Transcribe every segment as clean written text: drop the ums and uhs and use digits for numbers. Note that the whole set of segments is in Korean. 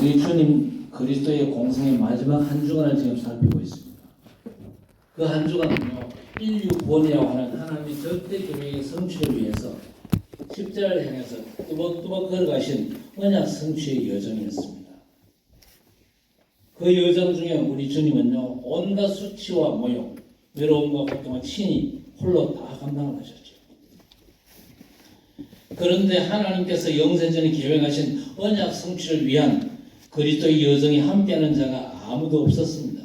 우리 주님 그리스도의 공생의 마지막 한 주간을 지금 살피고 있습니다. 그 한 주간은요, 인류 구원이라고 하는 하나님의 절대 계획의 성취를 위해서 십자가를 향해서 뚜벅뚜벅 걸어가신 언약 성취의 여정이었습니다. 그 여정 중에 우리 주님은요, 온갖 수치와 모욕, 외로움과 고통을 친히 홀로 다 감당을 하셨죠. 그런데 하나님께서 영생전에 계획하신 언약 성취를 위한 그리스도의 여정에 함께하는 자가 아무도 없었습니다.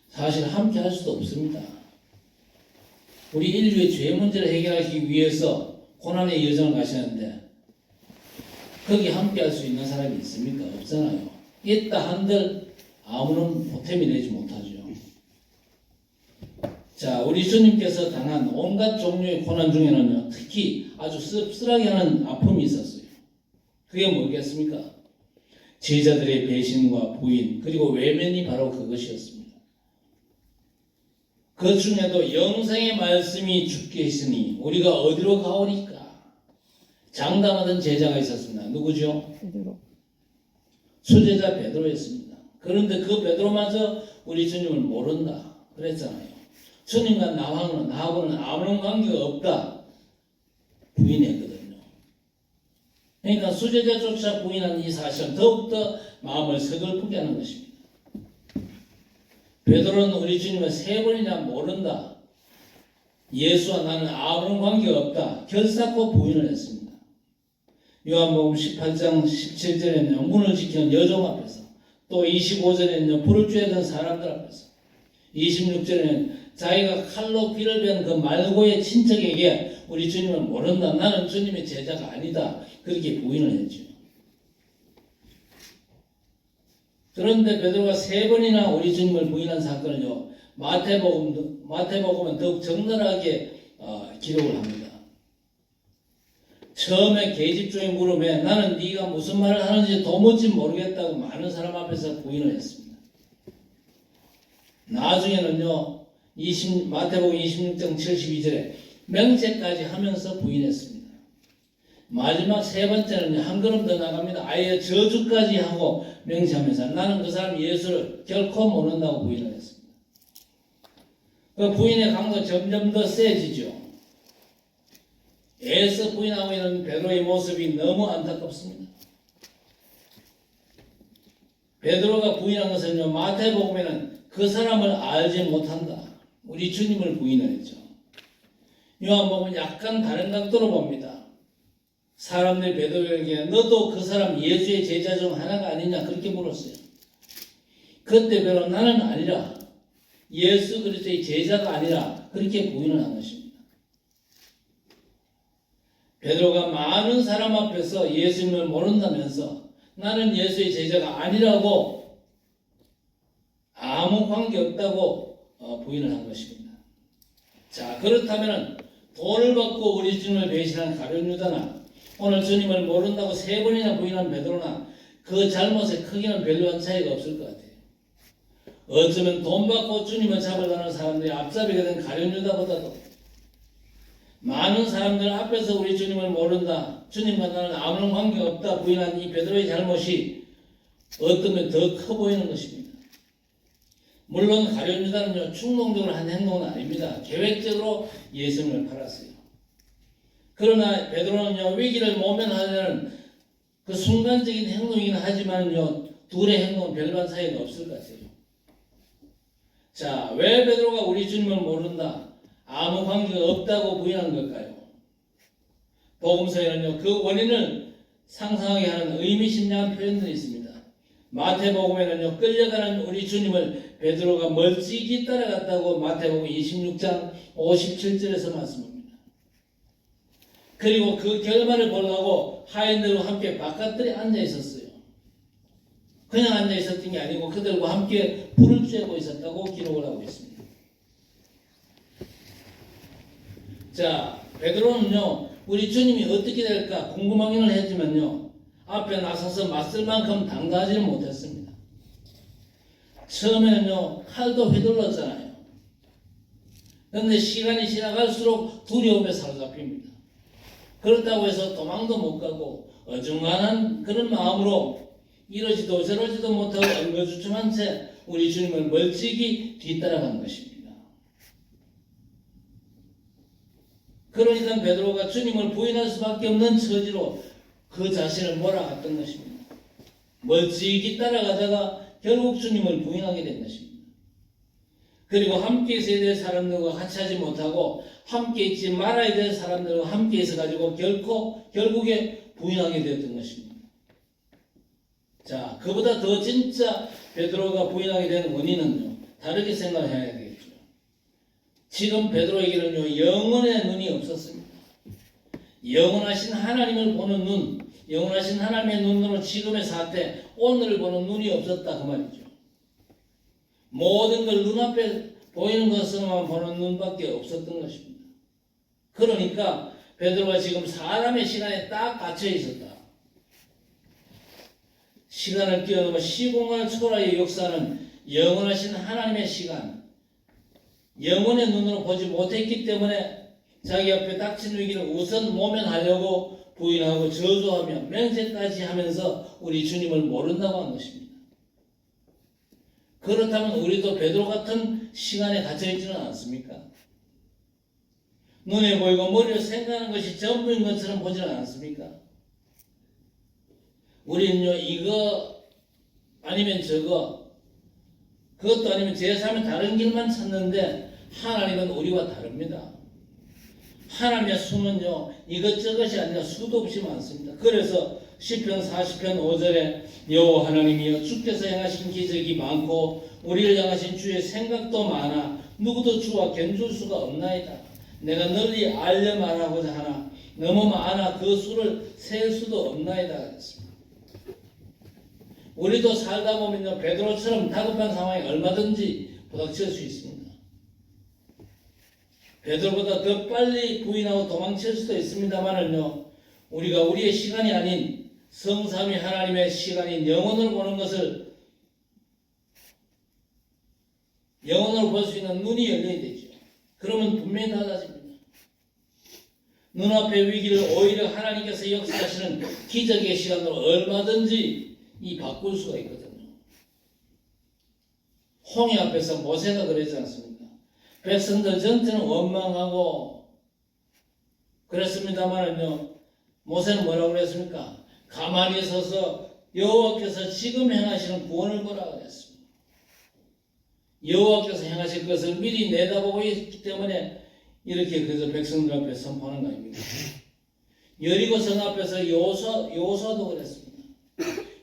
사실 함께할 수도 없습니다. 우리 인류의 죄 문제를 해결하기 위해서 고난의 여정을 가시는데 거기 함께할 수 있는 사람이 있습니까? 없잖아요. 있다 한들 아무런 보탬이 되지 못하죠. 자, 우리 주님께서 당한 온갖 종류의 고난 중에는요, 특히 아주 씁쓸하게 하는 아픔이 있었어요. 그게 뭐겠습니까? 제자들의 배신과 부인, 그리고 외면이 바로 그것이었습니다. 그 중에도 영생의 말씀이 주께 있으니 우리가 어디로 가오리까? 장담하던 제자가 있었습니다. 누구죠? 베드로. 수제자 베드로였습니다. 그런데 그 베드로마저 우리 주님을 모른다 그랬잖아요. 주님과 나하고는 아무런 관계가 없다 부인했거든요. 그러니까 수제자조차 부인한 이 사실은 더욱더 마음을 서글프게 하는 것입니다. 베드로는 우리 주님을 세 번이나 모른다, 예수와 나는 아무런 관계가 없다 결사코 부인을 했습니다. 요한복음 18장 17절에는 문을 지키는 여종 앞에서, 또 25절에는 불을 쬐던 사람들 앞에서, 26절에는 자기가 칼로 귀를 베는 그 말고의 친척에게 우리 주님을 모른다, 나는 주님의 제자가 아니다, 그렇게 부인을 했죠. 그런데 베드로가 세 번이나 우리 주님을 부인한 사건을요, 마태복음은 더욱 적나라하게 기록을 합니다. 처음에 계집종의 물음에 나는 네가 무슨 말을 하는지 도무지 모르겠다고 많은 사람 앞에서 부인을 했습니다. 나중에는요, 마태복음 26장 72절에 명제까지 하면서 부인했습니다. 마지막 세 번째는 한 걸음 더 나갑니다. 아예 저주까지 하고 명시하면서 나는 그 사람 예수를 결코 모른다고 부인을 했습니다. 그 부인의 강도가 점점 더 세지죠. 애써 부인하고 있는 베드로의 모습이 너무 안타깝습니다. 베드로가 부인한 것은요, 마태복음에는 그 사람을 알지 못한다, 우리 주님을 부인을 했죠. 요한복음은 약간 다른 각도로 봅니다. 사람들이 베드로에게 너도 그 사람 예수의 제자 중 하나가 아니냐 그렇게 물었어요. 그때 베드로 나는 아니라, 예수 그리스도의 제자가 아니라 그렇게 부인을 한 것입니다. 베드로가 많은 사람 앞에서 예수님을 모른다면서 나는 예수의 제자가 아니라고, 아무 관계 없다고 부인을 한 것입니다. 자, 그렇다면 돈을 받고 우리 주님을 배신한 가룟 유다나 오늘 주님을 모른다고 세 번이나 부인한 베드로나 그 잘못의 크기는 별로 차이가 없을 것 같아요. 어쩌면 돈 받고 주님을 잡으려는 사람들이 앞잡이가 된 가룟 유다보다도 많은 사람들 앞에서 우리 주님을 모른다, 주님과 나는 아무런 관계가 없다 부인한 이 베드로의 잘못이 어쩌면 더 커 보이는 것입니다. 물론 가룟 유다는요, 충동적으로 한 행동은 아닙니다. 계획적으로 예수님을 팔았어요. 그러나 베드로는요, 위기를 모면하려는 그 순간적인 행동이긴 하지만요, 둘의 행동은 별반 차이가 없을 것 같아요. 자, 왜 베드로가 우리 주님을 모른다, 아무 관계가 없다고 부인한 걸까요? 복음서에는요, 그 원인을 상상하게 하는 의미심장한 표현들이 있습니다. 마태복음에는요, 끌려가는 우리 주님을 베드로가 멀찍이 따라갔다고 마태복음 26장 57절에서 말씀합니다. 그리고 그 결말을 보려고 하인들과 함께 바깥들에 앉아 있었어요. 그냥 앉아 있었던 게 아니고 그들과 함께 불을 쬐고 있었다고 기록을 하고 있습니다. 자, 베드로는요, 우리 주님이 어떻게 될까 궁금하기는 했지만요, 앞에 나서서 맞설 만큼 당당하지는 못했습니다. 처음에는요, 칼도 휘둘렀잖아요. 그런데 시간이 지나갈수록 두려움에 사로잡힙니다. 그렇다고 해서 도망도 못 가고 어중간한 그런 마음으로 이러지도 저러지도 못하고 엉거주춤한 채 우리 주님을 멀찍이 뒤따라간 것입니다. 그러니까 베드로가 주님을 부인할 수밖에 없는 처지로 그 자신을 몰아갔던 것입니다. 멀찍이 따라가다가 결국 주님을 부인하게 된 것입니다. 그리고 함께 있어야 될 사람들과 같이 하지 못하고 함께 있지 말아야 될 사람들과 함께 있어가지고 결국에 부인하게 되었던 것입니다. 자, 그보다 더 진짜 베드로가 부인하게 된 원인은요, 다르게 생각해야 되겠죠. 지금 베드로에게는요, 영혼의 눈이 없었습니다. 영원하신 하나님을 보는 눈, 영원하신 하나님의 눈으로 지금의 사태, 오늘을 보는 눈이 없었다 그 말이죠. 모든 걸 눈앞에 보이는 것으로만 보는 눈밖에 없었던 것입니다. 그러니까 베드로가 지금 사람의 시간에 딱 갇혀 있었다. 시간을 뛰어넘어 시공간을 초월하여 역사하는 영원하신 하나님의 시간, 영혼의 눈으로 보지 못했기 때문에 자기 앞에 닥친 위기를 우선 모면하려고 부인하고 저주하며 맹세까지 하면서 우리 주님을 모른다고 한 것입니다. 그렇다면 우리도 베드로 같은 시간에 갇혀있지는 않습니까? 눈에 보이고 머리로 생각하는 것이 전부인 것처럼 보지는 않습니까? 우리는요, 이거 아니면 저거, 그것도 아니면 제3의 다른 길만 찾는데 하나님은 우리와 다릅니다. 하나님의 수는요, 이것저것이 아니라 수도 없이 많습니다. 그래서 시편 40편 5절에 여호와 하나님이여 주께서 행하신 기적이 많고 우리를 향하신 주의 생각도 많아 누구도 주와 견줄 수가 없나이다. 내가 널리 알려 말하고자 하나 너무 많아 그 수를 셀 수도 없나이다 그랬습니다. 우리도 살다 보면요, 베드로처럼 다급한 상황에 얼마든지 부닥칠 수 있습니다. 베드로보다 더 빨리 부인하고 도망칠 수도 있습니다만은요, 우리가 우리의 시간이 아닌 성삼위 하나님의 시간인 영혼을 보는 것을 영혼으로 볼 수 있는 눈이 열려야 되죠. 그러면 분명히 달라집니다. 눈앞의 위기를 오히려 하나님께서 역사하시는 기적의 시간으로 얼마든지 바꿀 수가 있거든요. 홍해 앞에서 모세가 그러지 않습니까? 백성들 전체는 원망하고 그랬습니다만은요, 모세는 뭐라고 그랬습니까? 가만히 서서 여호와께서 지금 행하시는 구원을 보라 그랬습니다. 여호와께서 행하실 것을 미리 내다보고 있기 때문에 이렇게 그저 백성들 앞에 선포하는 거 아닙니까? 여리고성 앞에서 여호수아도 그랬습니다.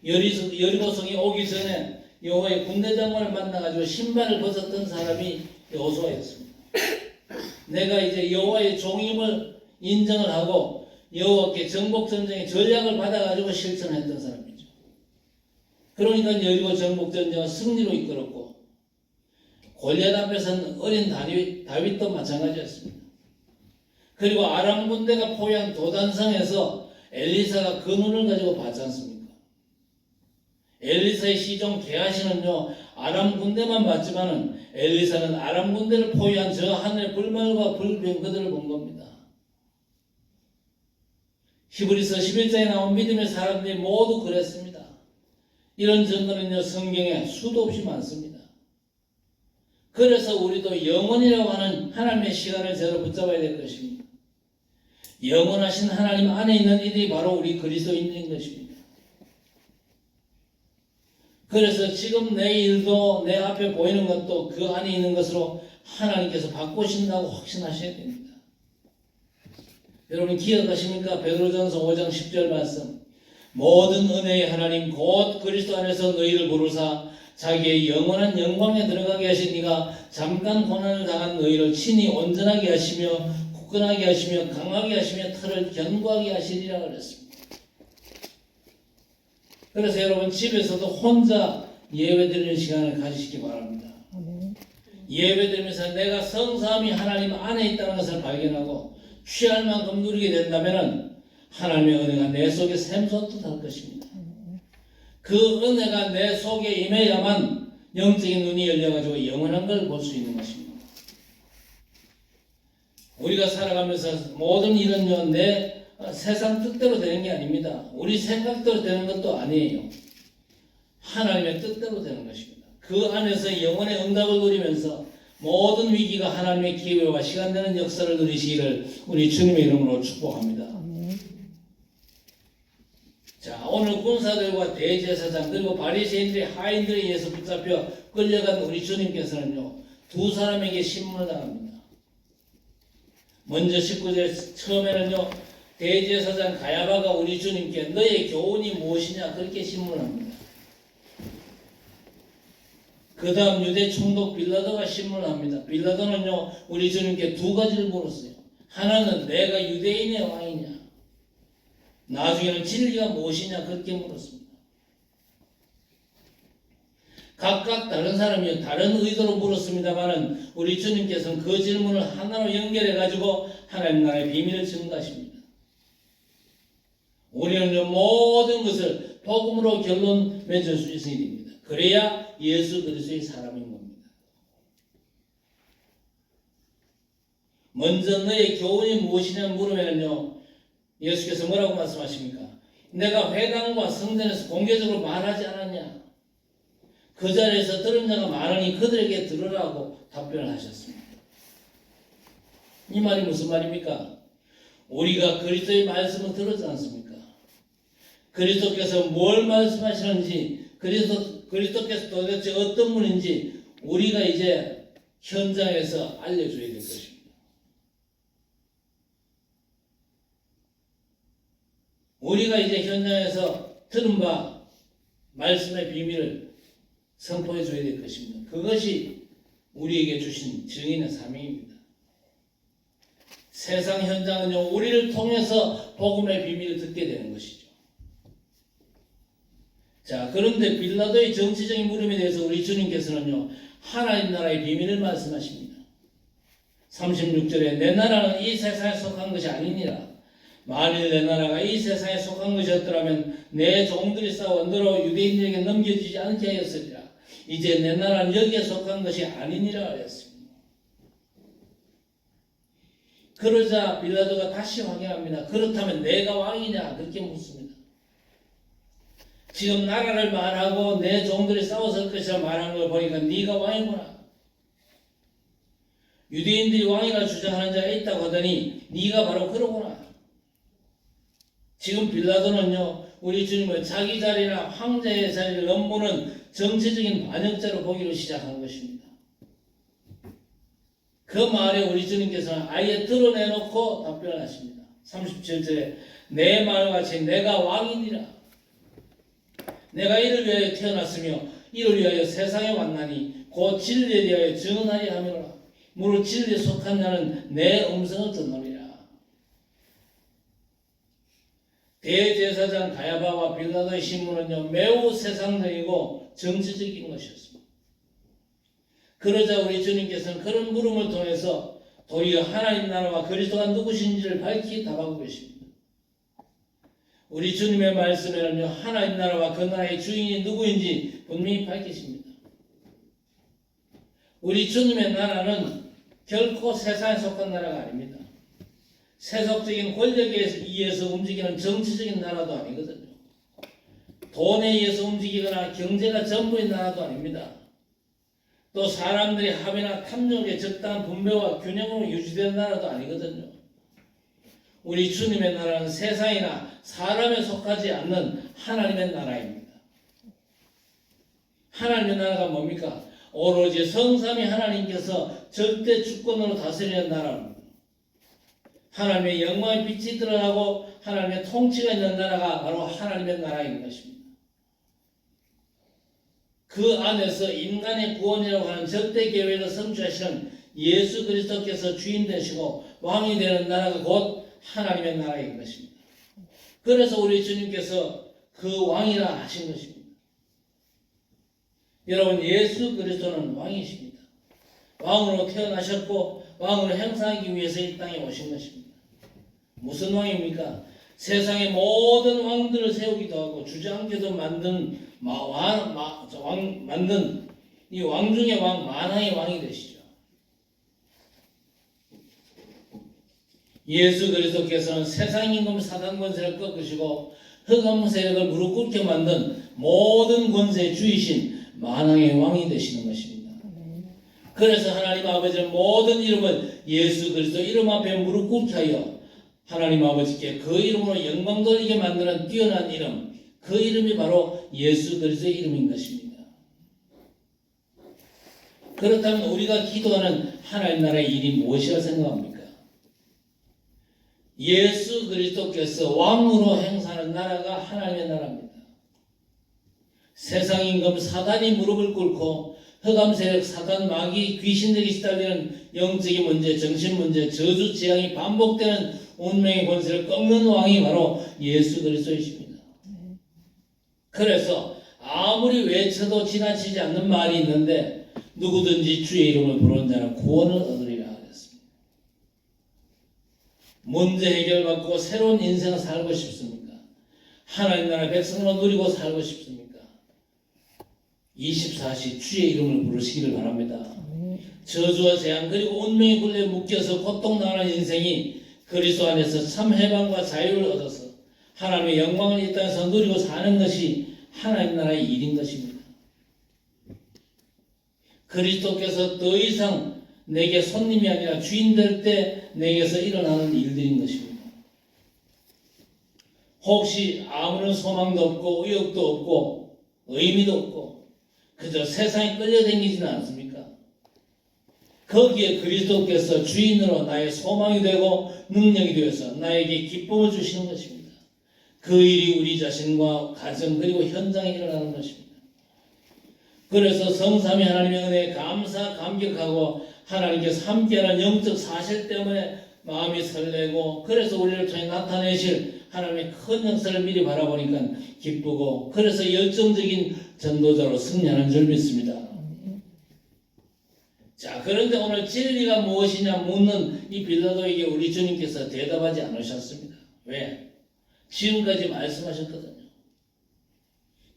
여리고성이 오기 전에 여호와의 군대 장관을 만나가지고 신발을 벗었던 사람이 여호수아였습니다. 내가 이제 여호와의 종임을 인정을 하고 여호와께 정복 전쟁의 전략을 받아가지고 실천했던 사람이죠. 그러니까 여리고 정복 전쟁은 승리로 이끌었고 골리앗 앞에서는 어린 다윗도 마찬가지였습니다. 그리고 아람 군대가 포위한 도단성에서 엘리사가 그 눈을 가지고 봤지 않습니까? 엘리사의 시종 게하시는요, 아람 군대만 봤지만은 엘리사는 아람 군대를 포위한 저 하늘의 불말과 불병 그들을 본 겁니다. 히브리서 11장에 나온 믿음의 사람들이 모두 그랬습니다. 이런 증거는요, 성경에 수도 없이 많습니다. 그래서 우리도 영원이라고 하는 하나님의 시간을 제대로 붙잡아야 될 것입니다. 영원하신 하나님 안에 있는 일이 바로 우리 그리스도인인 것입니다. 그래서 지금 내 일도 내 앞에 보이는 것도 그 안에 있는 것으로 하나님께서 바꾸신다고 확신하셔야 됩니다. 여러분 기억하십니까? 베드로전서 5장 10절 말씀. 모든 은혜의 하나님 곧 그리스도 안에서 너희를 부르사 자기의 영원한 영광에 들어가게 하신 이가 잠깐 고난을 당한 너희를 친히 온전하게 하시며 굳건하게 하시며 강하게 하시며 털을 견고하게 하시리라 그랬습니다. 그래서 여러분 집에서도 혼자 예배드리는 시간을 가지시기 바랍니다. 예배드리면서 내가 성삼위 하나님 안에 있다는 것을 발견하고 취할 만큼 누리게 된다면 하나님의 은혜가 내 속에 샘솟듯 할 것입니다. 그 은혜가 내 속에 임해야만 영적인 눈이 열려가지고 영원한 걸 볼 수 있는 것입니다. 우리가 살아가면서 모든 일은요, 내 세상 뜻대로 되는 게 아닙니다. 우리 생각대로 되는 것도 아니에요. 하나님의 뜻대로 되는 것입니다. 그 안에서 영혼의 응답을 누리면서 모든 위기가 하나님의 기회와 시간되는 역사를 누리시기를 우리 주님의 이름으로 축복합니다. 자, 오늘 군사들과 대제사장 그리고 바리새인들의 하인들에 의해서 붙잡혀 끌려간 우리 주님께서는요, 두 사람에게 신문을 당합니다. 먼저 19절 처음에는요, 대제사장 가야바가 우리 주님께 너의 교훈이 무엇이냐 그렇게 신문을 합니다. 그 다음 유대 총독 빌라도가 신문을 합니다. 빌라도는요, 우리 주님께 두 가지를 물었어요. 하나는 내가 유대인의 왕이냐, 나중에는 진리가 무엇이냐 그렇게 물었습니다. 각각 다른 사람이 다른 의도로 물었습니다만은 우리 주님께서는 그 질문을 하나로 연결해 가지고 하나님 나라의 비밀을 증거하십니다. 우리는 모든 것을 복음으로 결론 맺을 수 있어야 됩니다. 그래야 예수 그리스도의 사람인 겁니다. 먼저 너의 교훈이 무엇이냐 물으면요, 예수께서 뭐라고 말씀하십니까? 내가 회당과 성전에서 공개적으로 말하지 않았냐? 그 자리에서 들은 자가 많으니 그들에게 들으라고 답변을 하셨습니다. 이 말이 무슨 말입니까? 우리가 그리스도의 말씀을 들었지 않습니까? 그리스도께서 뭘 말씀하시는지, 그리스도께서 도대체 어떤 분인지 우리가 이제 현장에서 알려줘야 될 것입니다. 우리가 이제 현장에서 들은 바 말씀의 비밀을 선포해 줘야 될 것입니다. 그것이 우리에게 주신 증인의 사명입니다. 세상 현장은요, 우리를 통해서 복음의 비밀을 듣게 되는 것이죠. 자, 그런데 빌라도의 정치적인 물음에 대해서 우리 주님께서는요, 하나님 나라의 비밀을 말씀하십니다. 36절에 내 나라는 이 세상에 속한 것이 아니니라. 만일 내 나라가 이 세상에 속한 것이었더라면 내 종들이 싸워 너로 유대인들에게 넘겨주지 않게 하였으리라. 이제 내 나라는 여기에 속한 것이 아니니라 하였습니다. 그러자 빌라도가 다시 확인합니다. 그렇다면 내가 왕이냐? 그렇게 묻습니다. 지금 나라를 말하고 내 종들이 싸워서 것이라 말하는 걸 보니까 네가 왕이구나. 유대인들이 왕이라 주장하는 자가 있다고 하더니 네가 바로 그러구나. 지금 빌라도는요, 우리 주님을 자기 자리나 황제의 자리를 넘보는 정치적인 반역자로 보기로 시작한 것입니다. 그 말에 우리 주님께서는 아예 드러내놓고 답변을 하십니다. 37절에 내 말같이 내가 왕이니라. 내가 이를 위하여 태어났으며 이를 위하여 세상에 왔나니 곧 진리에 대하여 증언하려 함이로라. 무릇 진리에 속한 자는 내 음성을 듣노리라. 대제사장 가야바와 빌라도의 신문은요, 매우 세상적이고 정치적인 것이었습니다. 그러자 우리 주님께서는 그런 물음을 통해서 도리어 하나님 나라와 그리스도가 누구신지를 밝히 답하고 계십니다. 우리 주님의 말씀에는요, 하나님 나라와 그 나라의 주인이 누구인지 분명히 밝히십니다. 우리 주님의 나라는 결코 세상에 속한 나라가 아닙니다. 세속적인 권력에 의해서 움직이는 정치적인 나라도 아니거든요. 돈에 의해서 움직이거나 경제가 전부인 나라도 아닙니다. 또 사람들의 합의나 탐욕의 적당한 분배와 균형으로 유지되는 나라도 아니거든요. 우리 주님의 나라는 세상이나 사람에 속하지 않는 하나님의 나라입니다. 하나님의 나라가 뭡니까? 오로지 성삼위 하나님께서 절대 주권으로 다스리는 나라입니다. 하나님의 영광의 빛이 드러나고 하나님의 통치가 있는 나라가 바로 하나님의 나라인 것입니다. 그 안에서 인간의 구원이라고 하는 절대 계획을 성취하시는 예수 그리스도께서 주인 되시고 왕이 되는 나라가 곧 하나님의 나라인 것입니다. 그래서 우리 주님께서 그 왕이라 하신 것입니다. 여러분, 예수 그리스도는 왕이십니다. 왕으로 태어나셨고 왕으로 행사하기 위해서 이 땅에 오신 것입니다. 무슨 왕입니까? 세상의 모든 왕들을 세우기도 하고 주저앉게도 만든 만든 이 왕 중의 왕, 만왕의 왕이 되시죠. 예수 그리스도께서는 세상 임금 사단 권세를 꺾으시고 흑암 세력을 무릎 꿇게 만든 모든 권세의 주이신 만왕의 왕이 되시는 것입니다. 그래서 하나님 아버지는 모든 이름을 예수 그리스도 이름 앞에 무릎 꿇게 하여 하나님 아버지께 그 이름으로 영광 돌리게 만드는 뛰어난 이름, 그 이름이 바로 예수 그리스도의 이름인 것입니다. 그렇다면 우리가 기도하는 하나님 나라의 일이 무엇이라 생각합니까? 예수 그리스도께서 왕으로 행사하는 나라가 하나님의 나라입니다. 세상 임금 사단이 무릎을 꿇고 흑암 세력 사단 마귀 귀신들이 시달리는 영적인 문제, 정신 문제, 저주 재앙이 반복되는 운명의 권세를 꺾는 왕이 바로 예수 그리스도이십니다. 그래서 아무리 외쳐도 지나치지 않는 말이 있는데 누구든지 주의 이름을 부르는 자는 구원을 얻으리라 하였습니다. 문제 해결받고 새로운 인생을 살고 싶습니까? 하나님 나라 백성으로 누리고 살고 싶습니까? 24시 주의 이름을 부르시기를 바랍니다. 저주와 재앙 그리고 운명의 굴레에 묶여서 고통당하는 인생이 그리스도 안에서 참 해방과 자유를 얻어서 하나님의 영광을 이 땅에서 누리고 사는 것이 하나님 나라의 일인 것입니다. 그리스도께서 더 이상 내게 손님이 아니라 주인 될 때 내게서 일어나는 일들인 것입니다. 혹시 아무런 소망도 없고 의욕도 없고 의미도 없고 그저 세상에 끌려다니지는 않습니까? 거기에 그리스도께서 주인으로 나의 소망이 되고 능력이 되어서 나에게 기쁨을 주시는 것입니다. 그 일이 우리 자신과 가정 그리고 현장에 일어나는 것입니다. 그래서 성삼위 하나님의 은혜에 감격하고 하나님께서 함께하는 영적 사실 때문에 마음이 설레고 그래서 우리를 통해 나타내실 하나님의 큰 역사를 미리 바라보니까 기쁘고 그래서 열정적인 전도자로 승리하는 줄 믿습니다. 자, 그런데 오늘 진리가 무엇이냐 묻는 이 빌라도에게 우리 주님께서 대답하지 않으셨습니다. 왜? 지금까지 말씀하셨거든요.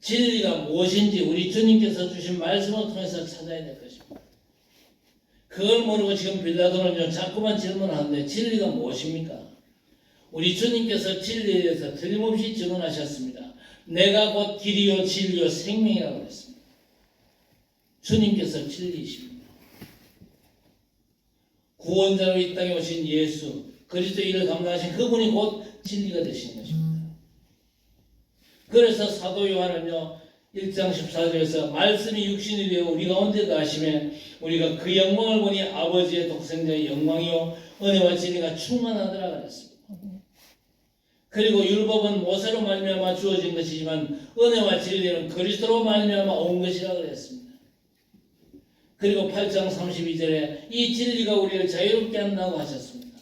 진리가 무엇인지 우리 주님께서 주신 말씀을 통해서 찾아야 될 것입니다. 그걸 모르고 지금 빌라도는요 자꾸만 질문하는데 진리가 무엇입니까? 우리 주님께서 진리에 대해서 틀림없이 증언하셨습니다. 내가 곧 길이요 진리요 생명이라고 그랬습니다. 주님께서 진리이십니다. 구원자로 이 땅에 오신 예수 그리스도 일을 감당하신 그분이 곧 진리가 되시는 것입니다. 그래서 사도 요한은요 1장 14절에서 말씀이 육신이 되어 우리 가운데 거하심에 우리가 그 영광을 보니 아버지의 독생자의 영광이요 은혜와 진리가 충만하더라 그랬습니다. 그리고 율법은 모세로 말미암아 주어진 것이지만 은혜와 진리는 그리스도로 말미암아 온 것이라 그랬습니다. 그리고 8장 32절에 이 진리가 우리를 자유롭게 한다고 하셨습니다.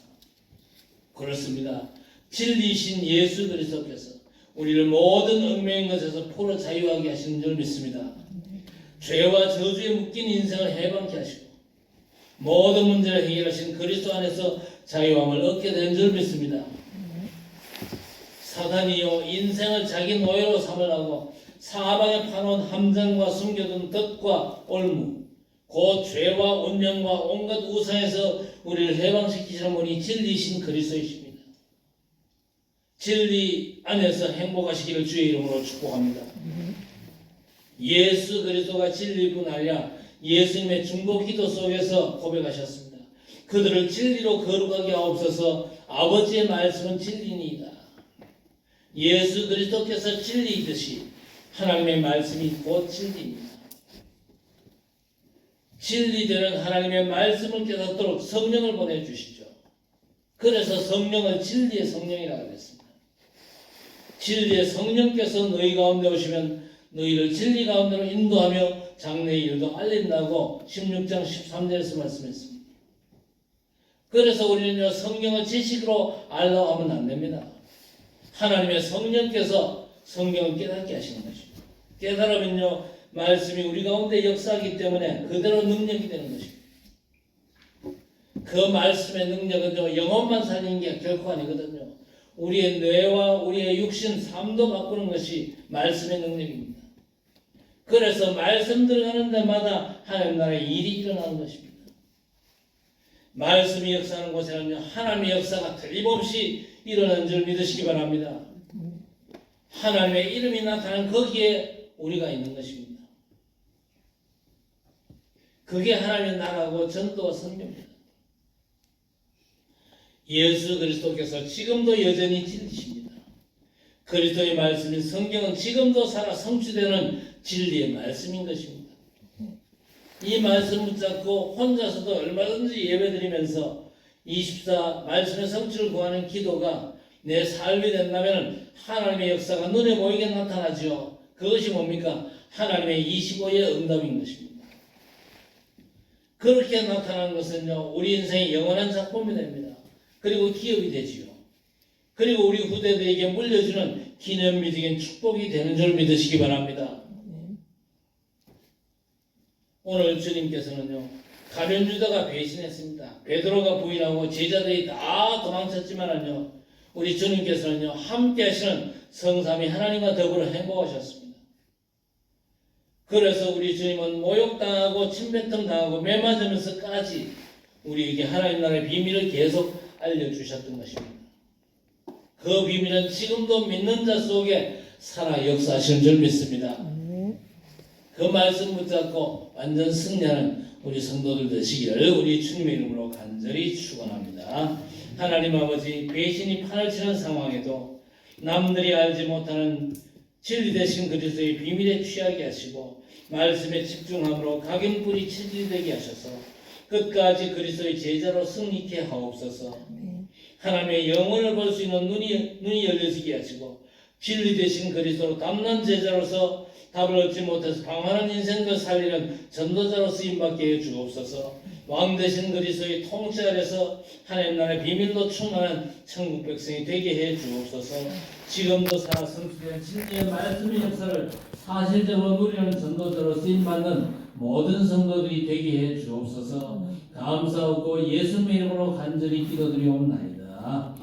그렇습니다. 진리이신 예수 그리스도께서 우리를 모든 얽매인 것에서 포로 자유하게 하시는 줄 믿습니다. 죄와 저주에 묶인 인생을 해방케 하시고 모든 문제를 해결하신 그리스도 안에서 자유함을 얻게 되는 줄 믿습니다. 사단이요 인생을 자기 노예로 삼으라고 사방에 파놓은 함정과 숨겨둔 덫과 올무 곧 죄와 운명과 온갖 우상에서 우리를 해방시키시는 분이 진리이신 그리스도이십니다. 진리 안에서 행복하시기를 주의 이름으로 축복합니다. 예수 그리스도가 진리뿐 아니라 예수님의 중보 기도 속에서 고백하셨습니다. 그들을 진리로 거룩하게 하옵소서. 아버지의 말씀은 진리니이다. 예수 그리스도께서 진리이듯이 하나님의 말씀이 곧 진리입니다. 진리되는 하나님의 말씀을 깨닫도록 성령을 보내주시죠. 그래서 성령을 진리의 성령이라고 했습니다. 진리의 성령께서 너희 가운데 오시면 너희를 진리 가운데로 인도하며 장래의 일도 알린다고 16장 13절에서 말씀했습니다. 그래서 우리는 성령을 지식으로 알라고 하면 안 됩니다. 하나님의 성령께서 성경을 깨닫게 하시는 것입니다. 깨달으면요 말씀이 우리 가운데 역사하기 때문에 그대로 능력이 되는 것입니다. 그 말씀의 능력은요 영혼만 살리는 게 결코 아니거든요. 우리의 뇌와 우리의 육신, 삶도 바꾸는 것이 말씀의 능력입니다. 그래서 말씀 들어가는 데마다 하나님 나라의 일이 일어나는 것입니다. 말씀이 역사하는 곳에는요 하나님의 역사가 틀림없이 일어나는 줄 믿으시기 바랍니다. 하나님의 이름이 나타나는 거기에 우리가 있는 것입니다. 그게 하나님의 나라고 전도와 선교입니다. 예수 그리스도께서 지금도 여전히 진리십니다. 그리스도의 말씀인 성경은 지금도 살아 성취되는 진리의 말씀인 것입니다. 이 말씀 붙잡고 혼자서도 얼마든지 예배드리면서 24 말씀의 성취를 구하는 기도가 내 삶이 된다면 하나님의 역사가 눈에 보이게 나타나죠. 그것이 뭡니까? 하나님의 25의 응답인 것입니다. 그렇게 나타나는 것은요 우리 인생의 영원한 작품이 됩니다. 그리고 기업이 되지요. 그리고 우리 후대들에게 물려주는 기념비적인 축복이 되는 줄 믿으시기 바랍니다. 오늘 주님께서는요 가룟 유다가 배신했습니다. 베드로가 부인하고 제자들이 다 도망쳤지만은요 우리 주님께서는요 함께 하시는 성삼위 하나님과 더불어 행복하셨습니다. 그래서 우리 주님은 모욕당하고 침뱉음 당하고 매 맞으면서까지 우리에게 하나님 나라의 비밀을 계속 알려주셨던 것입니다. 그 비밀은 지금도 믿는 자 속에 살아 역사하시는 줄 믿습니다. 그 말씀 붙잡고 완전 승리하는 우리 성도들 되시기를 우리 주님의 이름으로 간절히 축원합니다. 하나님 아버지, 배신이 판을 치는 상황에도 남들이 알지 못하는 진리 되신 그리스도의 비밀에 취하게 하시고 말씀에 집중함으로 각인뿌리 체질이 되게 하셔서 끝까지 그리스도의 제자로 승리케 하옵소서. 하나님의 영혼을 볼 수 있는 눈이 열려지게 하시고 진리 되신 그리스도로 담난 제자로서 답을 얻지 못해서 방황하는 인생을 살리는 전도자로 쓰임받게 해 주옵소서. 왕 되신 그리스도의 통치 아래서 하나님 나라의 비밀로 충만한 천국 백성이 되게 해 주옵소서. 지금도 살아 성취된 진리의 말씀의 역사를 사실적으로 누리는 전도자로 쓰임받는 모든 성도들이 되게 해 주옵소서. 감사하고 예수님의 이름으로 간절히 기도드리옵나이다.